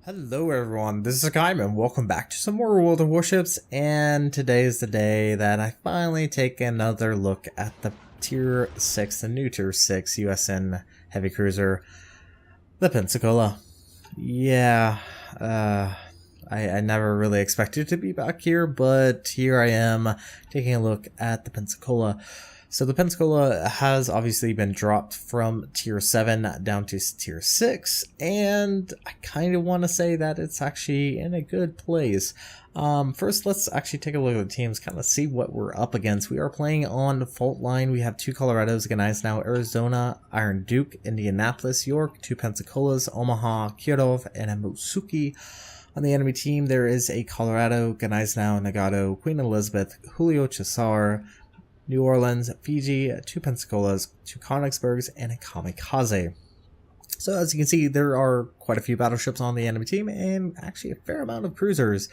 Hello everyone, this is Hakaym and welcome back to some more World of Warships, and today is the day that I finally take another look at the Tier 6, the new Tier 6 USN Heavy Cruiser, the Pensacola. Yeah, I never really expected to be back here, but here I am taking a look at the Pensacola. So the Pensacola has obviously been dropped from Tier 7 down to Tier 6, and I kind of want to say that it's actually in a good place. First, let's actually take a look at the teams, kind of see what we're up against. We are playing on the fault line. We have 2 Colorados, Gneisenau, Arizona, Iron Duke, Indianapolis, York, 2 Pensacola's, Omaha, Kirov, and a Motsuki. On the enemy team, there is a Colorado, Gneisenau, Nagato, Queen Elizabeth, Julio Cesar, New Orleans, Fiji, 2 Pensacolas, 2 Konigsbergs, and a Kamikaze. So as you can see, there are quite a few battleships on the enemy team, and actually a fair amount of cruisers,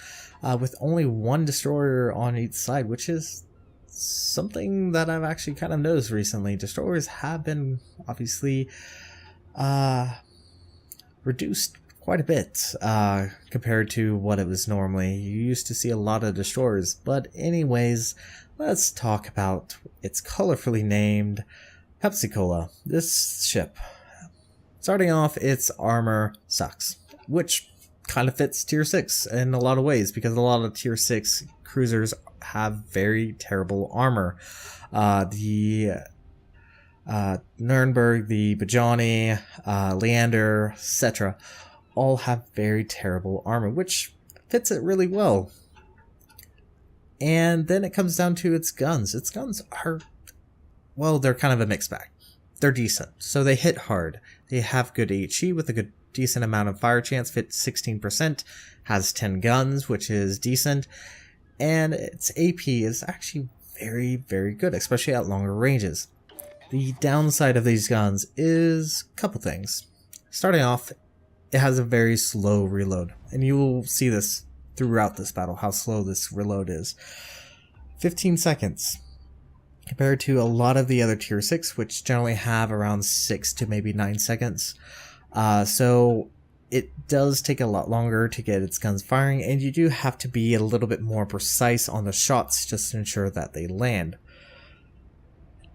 with only 1 destroyer on each side, which is something that I've actually kind of noticed recently. Destroyers have been obviously reduced quite a bit compared to what it was normally. You used to see a lot of destroyers, but anyways, let's talk about its colorfully named Pepsicola. This ship, starting off, its armor sucks, which kind of fits Tier 6 in a lot of ways, because a lot of Tier 6 cruisers have very terrible armor. The Nuremberg, the Bajani, Leander, etc. all have very terrible armor, which fits it really well. And then it comes down to its guns. Its guns are, well, they're kind of a mixed bag. They're decent, so they hit hard. They have good HE with a good decent amount of fire chance, fit 16%, has 10 guns, which is decent, and its AP is actually very, very good, especially at longer ranges. The downside of these guns is a couple things. Starting off, it has a very slow reload, and you will see this throughout this battle, how slow this reload is. 15 seconds compared to a lot of the other Tier 6, which generally have around 6 to maybe 9 seconds. So it does take a lot longer to get its guns firing, and you do have to be a little bit more precise on the shots just to ensure that they land.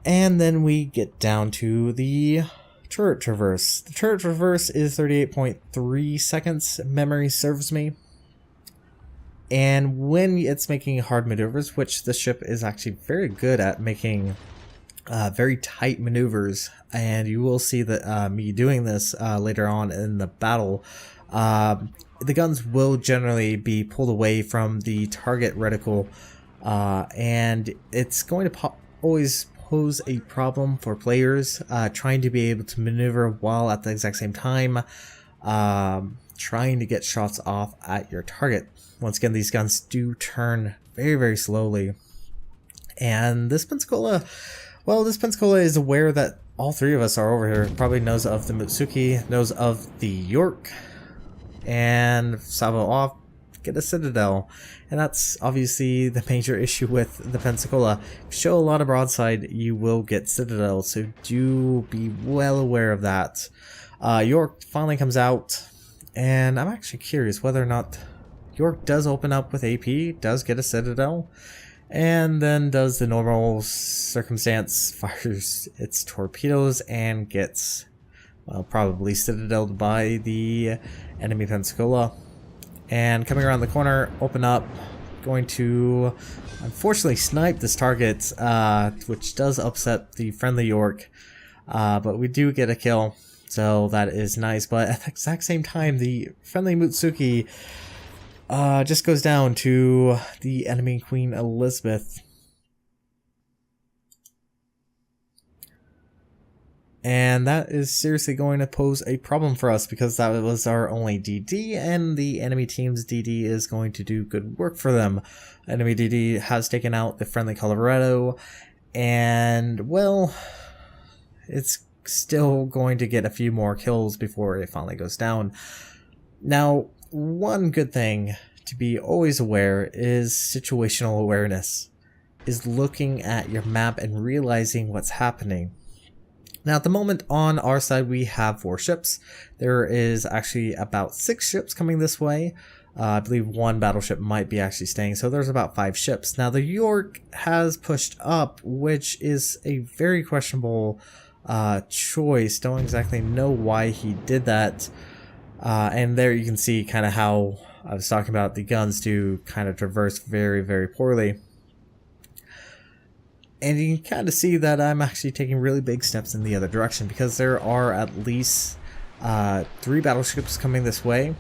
And then we get down to the turret traverse. The turret traverse is 38.3 seconds, memory serves me. And when it's making hard maneuvers, which this ship is actually very good at making very tight maneuvers, and you will see that me doing this later on in the battle, the guns will generally be pulled away from the target reticle, and it's going to always pose a problem for players trying to be able to maneuver while at the exact same time trying to get shots off at your target. Once again, these guns do turn very, very slowly. And this Pensacola, well, this Pensacola is aware that all 3 of us are over here. Probably knows of the Mutsuki, knows of the York, and salvo off, get a Citadel. And that's obviously the major issue with the Pensacola. If you show a lot of broadside, you will get Citadel, so do be well aware of that. York finally comes out, and I'm actually curious whether or not York does open up with AP, does get a Citadel, and then does the normal circumstance, fires its torpedoes, and gets, well, probably Citadeled by the enemy Pensacola. And coming around the corner, open up, going to unfortunately snipe this target, which does upset the friendly York, but we do get a kill, so that is nice. But at the exact same time, the friendly Mutsuki just goes down to the enemy Queen Elizabeth. And that is seriously going to pose a problem for us, because that was our only DD, and the enemy team's DD is going to do good work for them. Enemy DD has taken out the friendly Colorado, and, well, it's still going to get a few more kills before it finally goes down. Now, one good thing to be always aware is situational awareness, is looking at your map and realizing what's happening. Now at the moment on our side we have 4 ships. There is actually about 6 ships coming this way. I believe 1 battleship might be actually staying, so there's about 5 ships. Now the York has pushed up, which is a very questionable choice. Don't exactly know why he did that. And there you can see kind of how I was talking about the guns do kind of traverse very, very poorly. And you can kind of see that I'm actually taking really big steps in the other direction, because there are at least 3 battleships coming this way.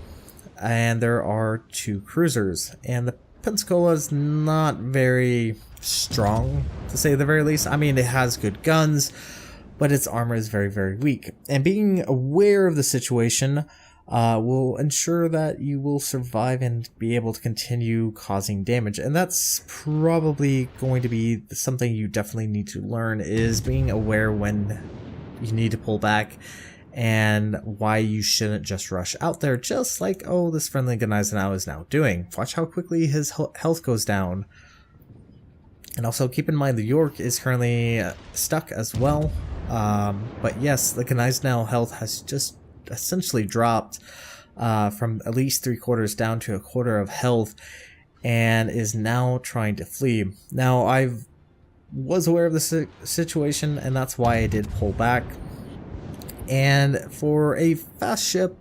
And there are 2 cruisers, and the Pensacola is not very strong, to say the very least. I mean, it has good guns, but its armor is very, very weak. And being aware of the situation will ensure that you will survive and be able to continue causing damage. And that's probably going to be something you definitely need to learn, is being aware when you need to pull back, and why you shouldn't just rush out there, just like, oh, this friendly Gneisenau is now doing. Watch how quickly his health goes down. And also keep in mind the York is currently stuck as well. But yes, the Gneisenau health has just essentially dropped from at least 3/4 down to 1/4 of health, and is now trying to flee. Now, I was aware of the situation, and that's why I did pull back. And for a fast ship,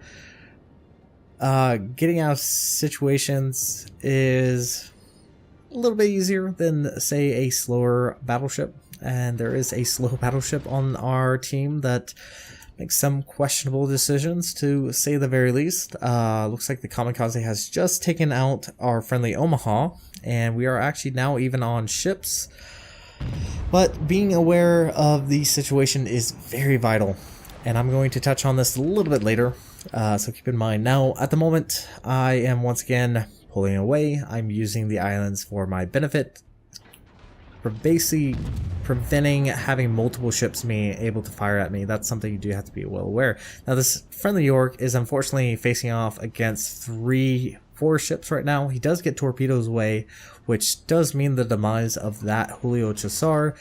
getting out of situations is a little bit easier than, say, a slower battleship. And there is a slow battleship on our team that makes some questionable decisions, to say the very least. Looks like the Kamikaze has just taken out our friendly Omaha, and we are actually now even on ships. But being aware of the situation is very vital. And I'm going to touch on this a little bit later, so keep in mind. Now, at the moment, I am once again pulling away. I'm using the islands for my benefit, for basically preventing having multiple ships being able to fire at me. That's something you do have to be well aware. Now, this friendly York is unfortunately facing off against 4 ships right now. He does get torpedoes away, which does mean the demise of that Julio Cesar.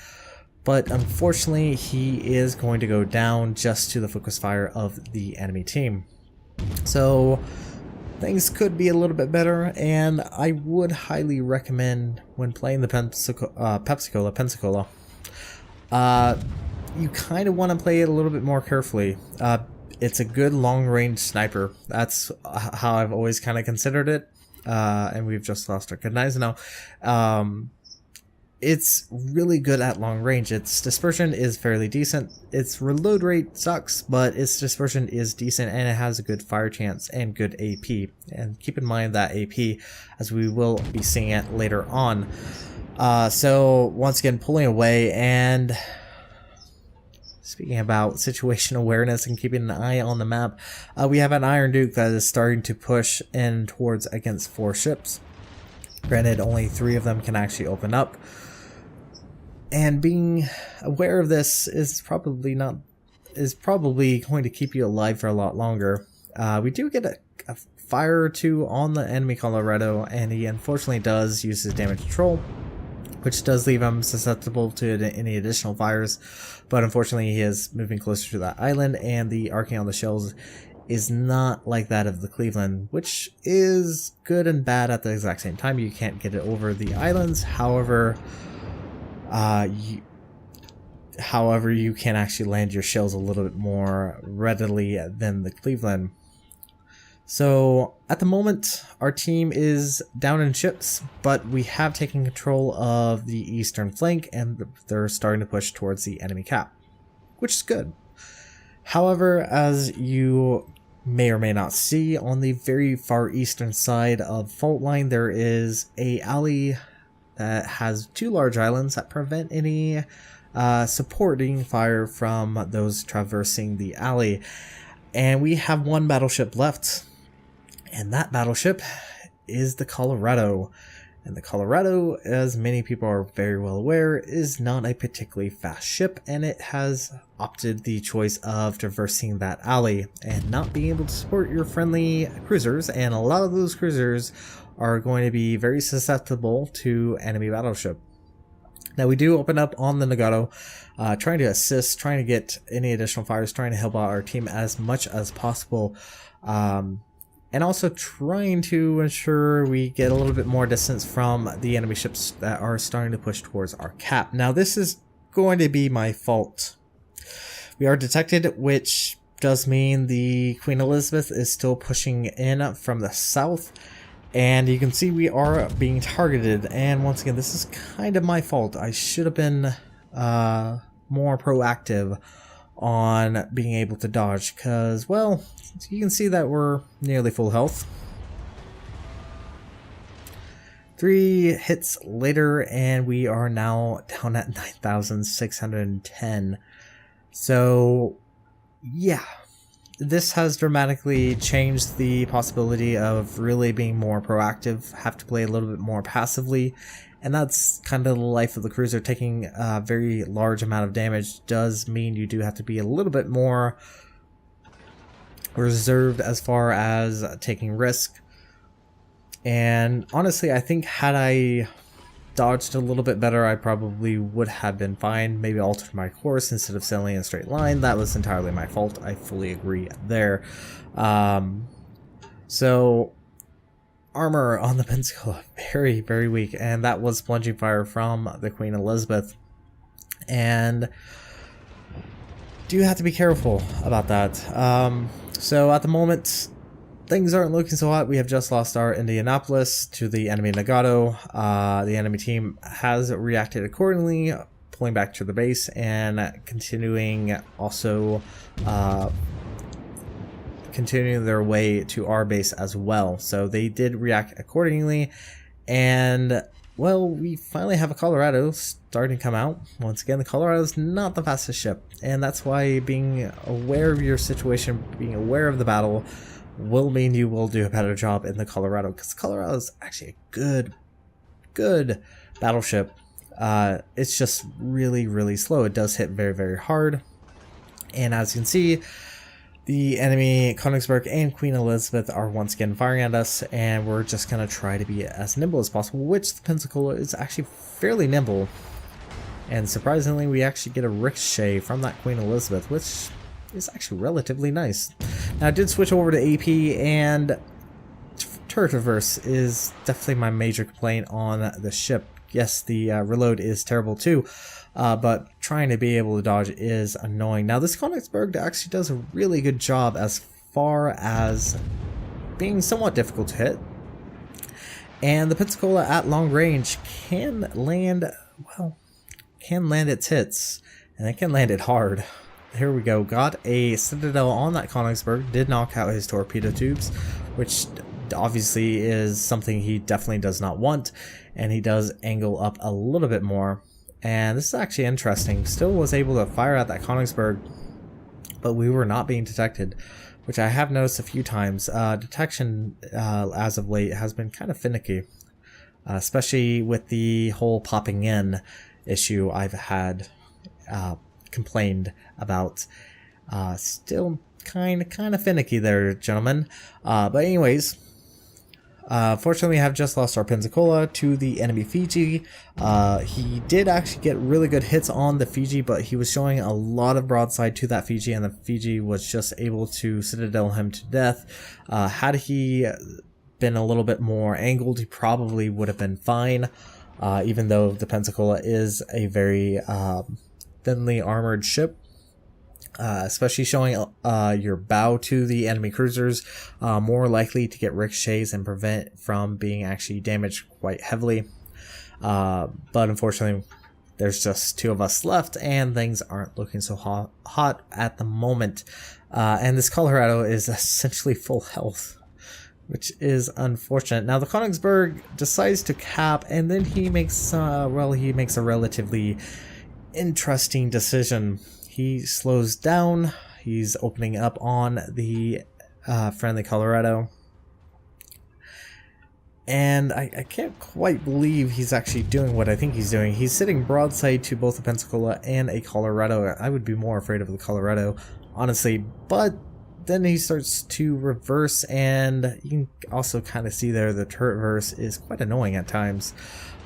But unfortunately, he is going to go down just to the focus fire of the enemy team. So things could be a little bit better, and I would highly recommend, when playing the Pensacola, you kind of want to play it a little bit more carefully. It's a good long-range sniper. That's how I've always kind of considered it. And we've just lost our Gneisenau. It's really good at long range. Its dispersion is fairly decent. Its reload rate sucks, but its dispersion is decent, and it has a good fire chance and good AP. And keep in mind that AP, as we will be seeing it later on. So once again, pulling away, and speaking about situation awareness and keeping an eye on the map, we have an Iron Duke that is starting to push in towards against 4 ships. Granted, only 3 of them can actually open up. And being aware of this is probably going to keep you alive for a lot longer. We do get a fire or 2 on the enemy Colorado, and he unfortunately does use his damage control, which does leave him susceptible to any additional fires. But unfortunately, he is moving closer to that island, and the arcing on the shells is not like that of the Cleveland, which is good and bad at the exact same time. You can't get it over the islands. However, you can actually land your shells a little bit more readily than the Cleveland. So at the moment, our team is down in ships, but we have taken control of the eastern flank, and they're starting to push towards the enemy cap, which is good. However, as you may or may not see, on the very far eastern side of fault line, there is a alley that has 2 large islands that prevent any supporting fire from those traversing the alley. And we have 1 battleship left, and that battleship is the Colorado. And the Colorado, as many people are very well aware, is not a particularly fast ship, and it has opted the choice of traversing that alley and not being able to support your friendly cruisers. And a lot of those cruisers are going to be very susceptible to enemy battleship. Now we do open up on the Nagato, trying to assist, trying to get any additional fires, trying to help out our team as much as possible, and also trying to ensure we get a little bit more distance from the enemy ships that are starting to push towards our cap. Now this is going to be my fault. We are detected, which does mean the Queen Elizabeth is still pushing in from the south. And you can see we are being targeted, and once again, this is kind of my fault. I should have been more proactive on being able to dodge, because, well, you can see that we're nearly full health. 3 hits later, and we are now down at 9,610. So, yeah. This has dramatically changed the possibility of really being more proactive, have to play a little bit more passively, and that's kind of the life of the cruiser. Taking a very large amount of damage does mean you do have to be a little bit more reserved as far as taking risk. And honestly, I think had I dodged a little bit better, I probably would have been fine. Maybe altered my course instead of sailing in a straight line. That was entirely my fault. I fully agree there. So armor on the Pensacola, very, very weak, and that was plunging fire from the Queen Elizabeth. And do have to be careful about that. So at the moment, things aren't looking so hot. We have just lost our Indianapolis to the enemy Nagato. The enemy team has reacted accordingly, pulling back to the base and continuing also continuing their way to our base as well. So they did react accordingly, and well, we finally have a Colorado starting to come out. Once again, the Colorado is not the fastest ship, and that's why being aware of your situation, being aware of the battle, will mean you will do a better job in the Colorado, because Colorado is actually a good battleship. It's just really, really slow. It does hit very, very hard, and as you can see, the enemy Königsberg and Queen Elizabeth are once again firing at us, and we're just gonna try to be as nimble as possible, which the Pensacola is actually fairly nimble. And surprisingly, we actually get a ricochet from that Queen Elizabeth, which is actually relatively nice. Now I did switch over to AP, and turret reverse is definitely my major complaint on the ship. Yes, the reload is terrible too, but trying to be able to dodge is annoying. Now this Königsberg actually does a really good job as far as being somewhat difficult to hit, and the Pensacola at long range can land, well, can land its hits, and it can land it hard. Here we go, got a Citadel on that Königsberg, did knock out his torpedo tubes, which obviously is something he definitely does not want, and he does angle up a little bit more. And this is actually interesting, still was able to fire at that Königsberg, but we were not being detected, which I have noticed a few times. Detection as of late has been kind of finicky, especially with the whole popping in issue I've had complained about. Still kind of finicky there, gentlemen. But anyways, fortunately we have just lost our Pensacola to the enemy Fiji. He did actually get really good hits on the Fiji, but he was showing a lot of broadside to that Fiji, and the Fiji was just able to citadel him to death. Had he been a little bit more angled, he probably would have been fine, even though the Pensacola is a very thinly armored ship. Especially showing your bow to the enemy cruisers, more likely to get ricochets and prevent from being actually damaged quite heavily. But unfortunately, there's just 2 of us left, and things aren't looking so hot at the moment. And this Colorado is essentially full health, which is unfortunate. Now the Königsberg decides to cap, and then he makes a relatively interesting decision. He slows down, he's opening up on the friendly Colorado, and I can't quite believe he's actually doing what I think he's doing. He's sitting broadside to both the Pensacola and a Colorado. I would be more afraid of the Colorado, honestly, but then he starts to reverse, and you can also kind of see there the turret reverse is quite annoying at times.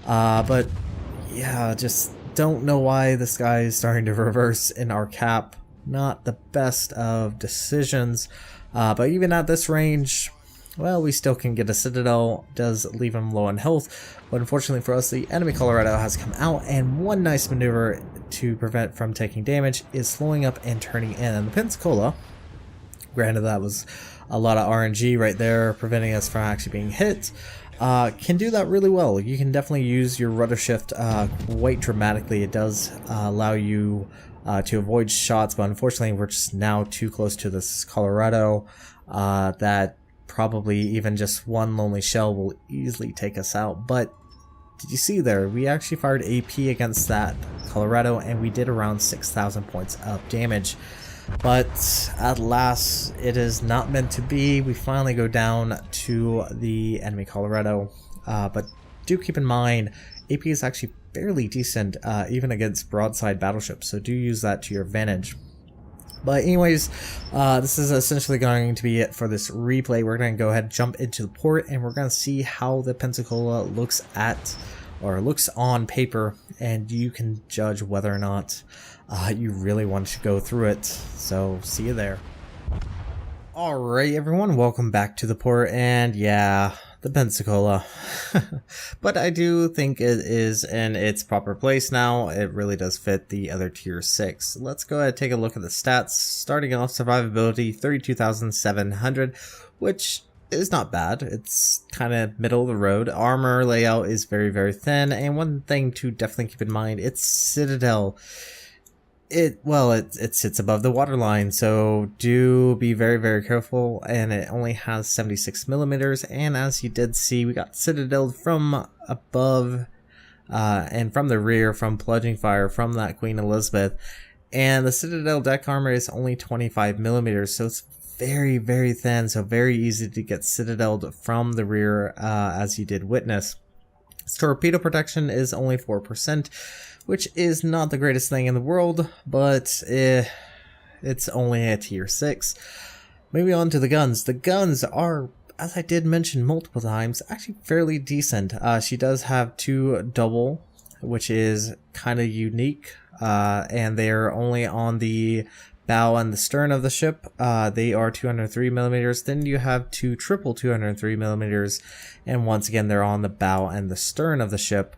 But yeah, just don't know why this guy is starting to reverse in our cap. Not the best of decisions, but even at this range, well, we still can get a Citadel. Does leave him low on health, but unfortunately for us, the enemy Colorado has come out, and one nice maneuver to prevent from taking damage is slowing up and turning in. And the Pensacola, granted that was a lot of RNG right there, preventing us from actually being hit, can do that really well. You can definitely use your rudder shift quite dramatically. It does allow you to avoid shots, but unfortunately we're just now too close to this Colorado that probably even just one lonely shell will easily take us out. But did you see there, we actually fired AP against that Colorado and we did around 6,000 points of damage. But at last, it is not meant to be. We finally go down to the enemy Colorado, but do keep in mind AP is actually fairly decent even against broadside battleships, so do use that to your advantage. But anyways, this is essentially going to be it for this replay. We're going to go ahead and jump into the port, and we're going to see how the Pensacola looks on paper, and you can judge whether or not you really want to go through it. So see you there. Alright everyone, welcome back to the port, and yeah, the Pensacola. But I do think it is in its proper place now. It really does fit the other tier 6. Let's go ahead and take a look at the stats. Starting off, survivability 32,700, which is not bad. It's kind of middle of the road. Armor layout is very, very thin, and one thing to definitely keep in mind, it's Citadel. It sits above the waterline, so do be very, very careful, and it only has 76 millimeters, and as you did see, we got Citadel from above and from the rear from plunging fire from that Queen Elizabeth, and the Citadel deck armor is only 25 millimeters, so it's very, very thin, so very easy to get Citadeled from the rear, as you did witness. Its torpedo protection is only 4%, which is not the greatest thing in the world, but it's only a tier 6. Moving on to the guns. The guns are, as I did mention multiple times, actually fairly decent. She does have 2 double, which is kind of unique, and they're only on the bow and the stern of the ship. They are 203 millimeters. Then you have 2 triple 203 millimeters, and once again they're on the bow and the stern of the ship.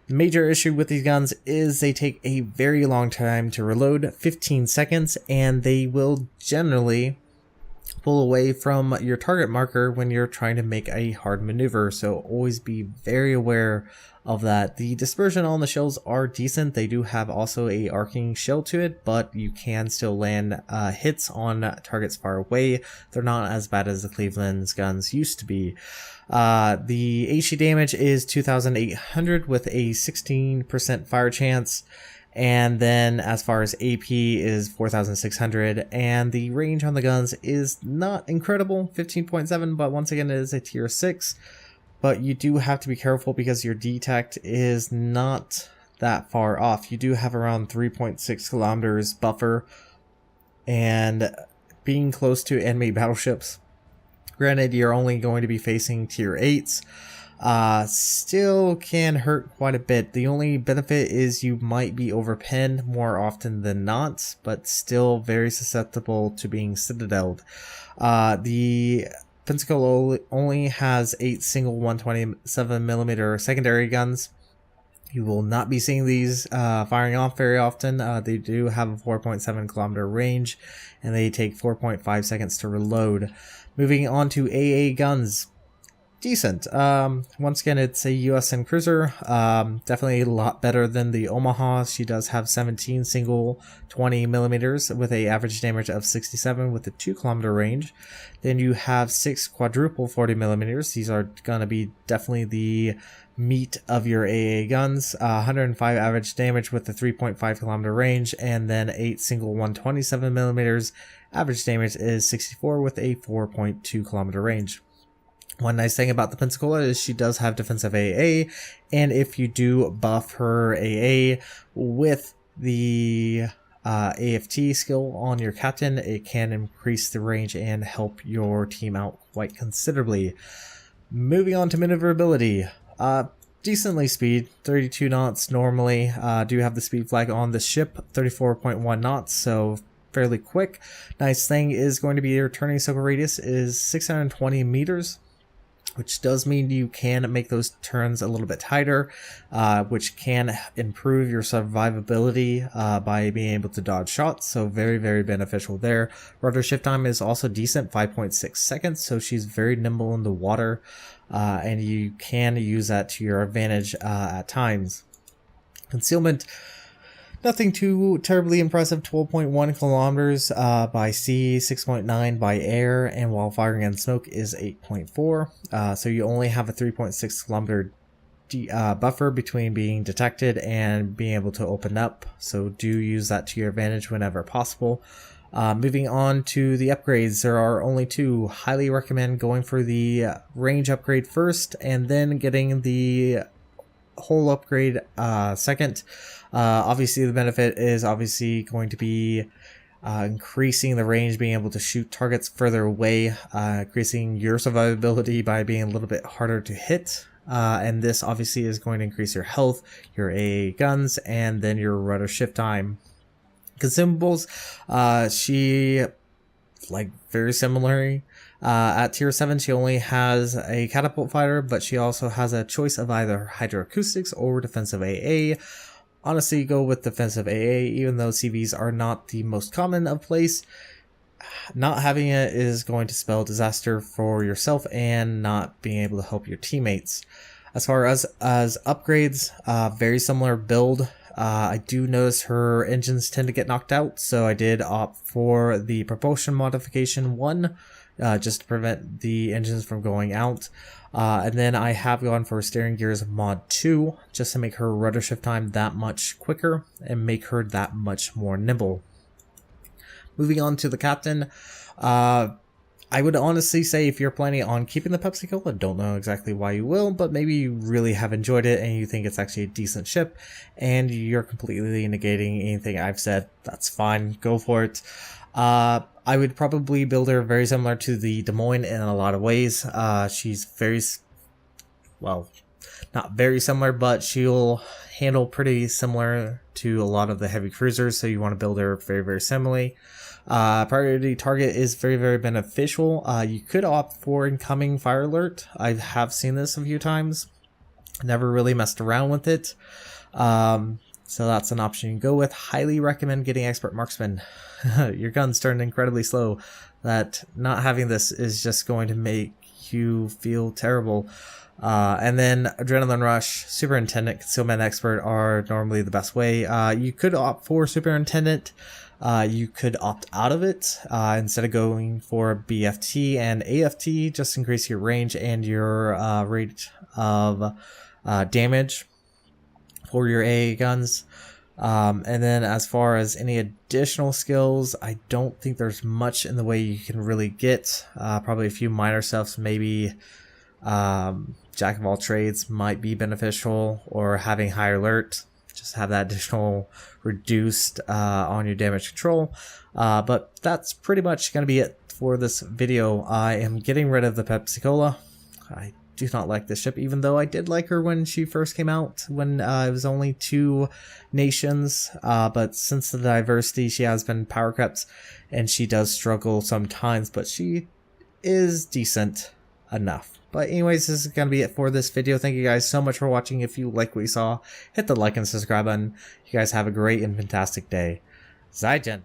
The major issue with these guns is they take a very long time to reload, 15 seconds, and they will generally pull away from your target marker when you're trying to make a hard maneuver, so always be very aware of that. The dispersion on the shells are decent. They do have also a arcing shell to it, but you can still land hits on targets far away. They're not as bad as the Cleveland's guns used to be. The HE damage is 2,800 with a 16% fire chance, and then as far as AP is 4,600, and the range on the guns is not incredible, 15.7, but once again it is a tier 6. But you do have to be careful because your detect is not that far off. You do have around 3.6 kilometers buffer, and being close to enemy battleships, granted you're only going to be facing tier 8s, still can hurt quite a bit. The only benefit is you might be overpinned more often than not, but still very susceptible to being citadeled. The Pensacola only has 8 single 127mm secondary guns. You will not be seeing these firing off very often. They do have a 4.7 kilometer range, and they take 4.5 seconds to reload. Moving on to AA guns. Decent. Once again, it's a USN cruiser. Definitely a lot better than the Omaha. She does have 17 single 20mm with a average damage of 67 with a 2 kilometer range. Then you have 6 quadruple 40mm. These are gonna be definitely the meat of your AA guns. 105 average damage with a 3.5 kilometer range, and then 8 single 127mm. Average damage is 64 with a 4.2 kilometer range. One nice thing about the Pensacola is she does have defensive AA, and if you do buff her AA with the AFT skill on your captain, it can increase the range and help your team out quite considerably. Moving on to maneuverability. decently speed, 32 knots normally. Do have the speed flag on the ship, 34.1 knots, so fairly quick. Nice thing is going to be your turning circle radius is 620 meters, which does mean you can make those turns a little bit tighter, which can improve your survivability by being able to dodge shots, so very, very beneficial there. Rudder shift time is also decent, 5.6 seconds, so she's very nimble in the water, and you can use that to your advantage at times. Concealment, nothing too terribly impressive, 12.1 kilometers by sea, 6.9 by air, and while firing in smoke is 8.4. So you only have a 3.6 kilometer buffer between being detected and being able to open up. So do use that to your advantage whenever possible. Moving on to the upgrades, there are only two. Highly recommend going for the range upgrade first and then getting the whole upgrade second. Obviously the benefit is obviously going to be increasing the range, being able to shoot targets further away, increasing your survivability by being a little bit harder to hit, and this obviously is going to increase your health, your AA guns, and then your rudder shift time. Consumables, she like very similarly. At tier 7, she only has a catapult fighter, but she also has a choice of either hydroacoustics or defensive AA. Honestly, go with defensive AA, even though CVs are not the most common of place. Not having it is going to spell disaster for yourself and not being able to help your teammates. As far as upgrades, very similar build. I do notice her engines tend to get knocked out, so I did opt for the propulsion modification 1, just to prevent the engines from going out. And then I have gone for steering gears mod 2, just to make her rudder shift time that much quicker and make her that much more nimble. Moving on to the captain, I would honestly say if you're planning on keeping the Pepsicola, don't know exactly why you will, but maybe you really have enjoyed it and you think it's actually a decent ship and you're completely negating anything I've said, that's fine, go for it. I would probably build her very similar to the Des Moines in a lot of ways. She's very, well, not very similar, but she'll handle pretty similar to a lot of the heavy cruisers, so you want to build her very, very similarly. Priority target is very, very beneficial. You could opt for incoming fire alert. I have seen this a few times. Never really messed around with it. So that's an option you can go with. Highly recommend getting expert marksman. Your guns turn incredibly slow. That not having this is just going to make you feel terrible. And then adrenaline rush, superintendent, concealment expert are normally the best way. You could opt for superintendent. You could opt out of it instead of going for BFT and AFT, just increase your range and your rate of damage for your AA guns. And then as far as any additional skills, I don't think there's much in the way you can really get. Probably a few minor stuffs, maybe jack of all trades might be beneficial, or having high alert, just have that additional reduced on your damage control. But that's pretty much going to be it for this video. I am getting rid of the Pepsicola. I do not like this ship, even though I did like her when she first came out, when it was only 2 nations, but since the diversity, she has been power crept, and she does struggle sometimes, but she is decent enough. But anyways, this is going to be it for this video. Thank you guys so much for watching. If you like what you saw, hit the like and subscribe button. You guys have a great and fantastic day. Zaijian.